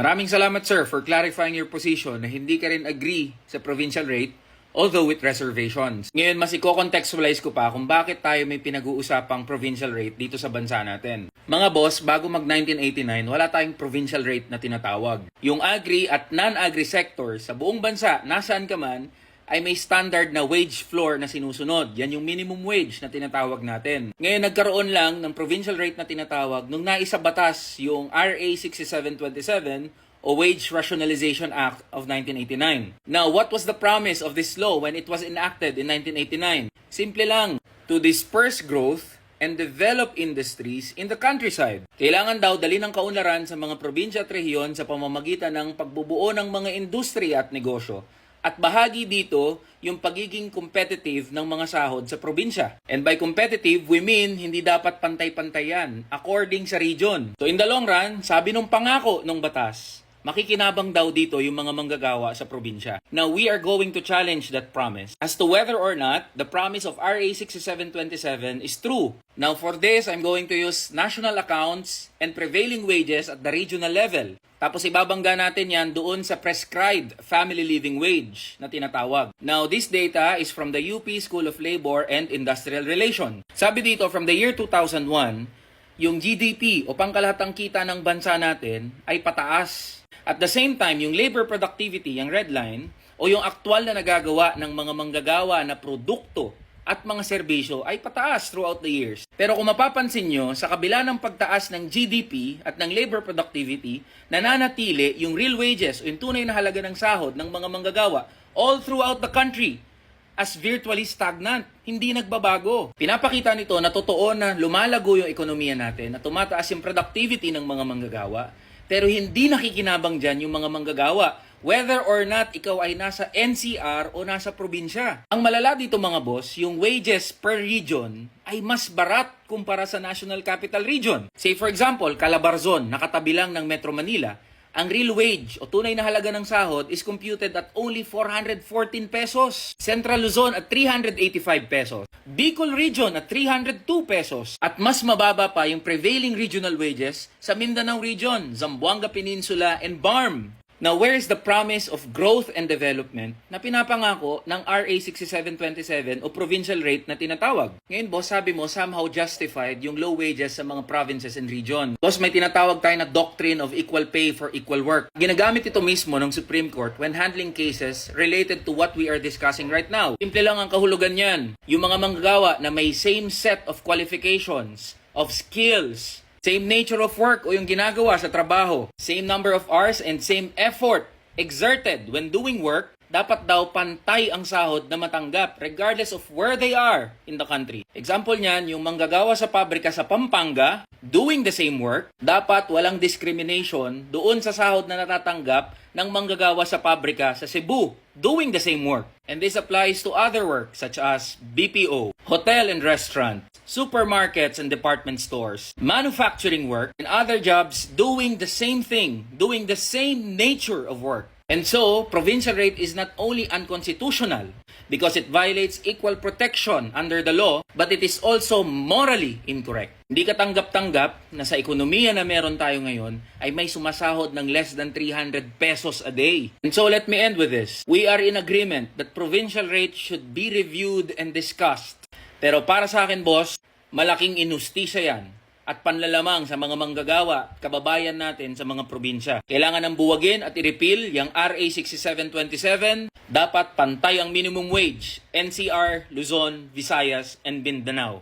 Maraming salamat sir for clarifying your position na hindi ka rin agree sa provincial rate, although with reservations. Ngayon, mas i-contextualize ko pa kung bakit tayo may pinag-uusapang provincial rate dito sa bansa natin. Mga boss, bago mag-1989, wala tayong provincial rate na tinatawag. Yung agri at non-agri sector sa buong bansa, nasaan ka man, ay may standard na wage floor na sinusunod. Yan yung minimum wage na tinatawag natin. Ngayon, nagkaroon lang ng provincial rate na tinatawag nung naisabatas yung RA 6727 o Wage Rationalization Act of 1989. Now, what was the promise of this law when it was enacted in 1989? Simple lang, to disperse growth and develop industries in the countryside. Kailangan daw dali ng kaunlaran sa mga probinsya at rehiyon sa pamamagitan ng pagbubuo ng mga industriya at negosyo. At bahagi dito, yung pagiging competitive ng mga sahod sa probinsya. And by competitive, we mean hindi dapat pantay-pantay yan according sa region. So in the long run, sabi nung pangako ng batas, makikinabang daw dito yung mga manggagawa sa probinsya. Now, we are going to challenge that promise as to whether or not the promise of RA 6727 is true. Now, for this, I'm going to use national accounts and prevailing wages at the regional level. Tapos ibabangga natin yan doon sa prescribed family living wage na tinatawag. Now, this data is from the UP School of Labor and Industrial Relations. Sabi dito, from the year 2001, yung GDP o pangkalahatang kita ng bansa natin ay pataas. At the same time, yung labor productivity, yung red line, o yung aktual na nagagawa ng mga manggagawa na produkto at mga serbisyo ay pataas throughout the years. Pero kung mapapansin nyo, sa kabila ng pagtaas ng GDP at ng labor productivity, nananatili yung real wages o yung tunay na halaga ng sahod ng mga manggagawa all throughout the country as virtually stagnant. Hindi nagbabago. Pinapakita nito na totoo na lumalago yung ekonomiya natin at tumataas yung productivity ng mga manggagawa. Pero hindi nakikinabang dyan yung mga manggagawa, whether or not ikaw ay nasa NCR o nasa probinsya. Ang malala dito mga boss, yung wages per region ay mas barat kumpara sa National Capital Region. Say for example, Calabarzon, nakatabi lang ng Metro Manila, ang real wage o tunay na halaga ng sahod is computed at only 414 pesos. Central Luzon at 385 pesos. Bicol Region at 302 pesos. At mas mababa pa yung prevailing regional wages sa Mindanao Region, Zamboanga Peninsula, and BARM. Now, where is the promise of growth and development na pinapangako ng RA 6727 o provincial rate na tinatawag? Ngayon, boss, sabi mo, somehow justified yung low wages sa mga provinces and region. Boss, may tinatawag tayo na doctrine of equal pay for equal work. Ginagamit ito mismo ng Supreme Court when handling cases related to what we are discussing right now. Simple lang ang kahulugan niyan. Yung mga manggagawa na may same set of qualifications, of skills, same nature of work o yung ginagawa sa trabaho, same number of hours and same effort exerted when doing work, dapat daw pantay ang sahod na matanggap regardless of where they are in the country. Example niyan, yung manggagawa sa pabrika sa Pampanga, doing the same work, dapat walang discrimination doon sa sahod na natatanggap ng manggagawa sa pabrika sa Cebu, doing the same work. And this applies to other work such as BPO, hotel and restaurant, supermarkets and department stores, manufacturing work, and other jobs doing the same thing, doing the same nature of work. And so, provincial rate is not only unconstitutional because it violates equal protection under the law, but it is also morally incorrect. Hindi ka tanggap-tanggap na sa ekonomiya na meron tayo ngayon ay may sumasahod ng less than 300 pesos a day. And so let me end with this. We are in agreement that provincial rate should be reviewed and discussed. Pero para sa akin, boss, malaking inustisya yan at panlalamang sa mga manggagawa, kababayan natin sa mga probinsya. Kailangan ng buwagin at i-repeal yung RA 6727. Dapat pantay ang minimum wage, NCR, Luzon, Visayas, and Mindanao.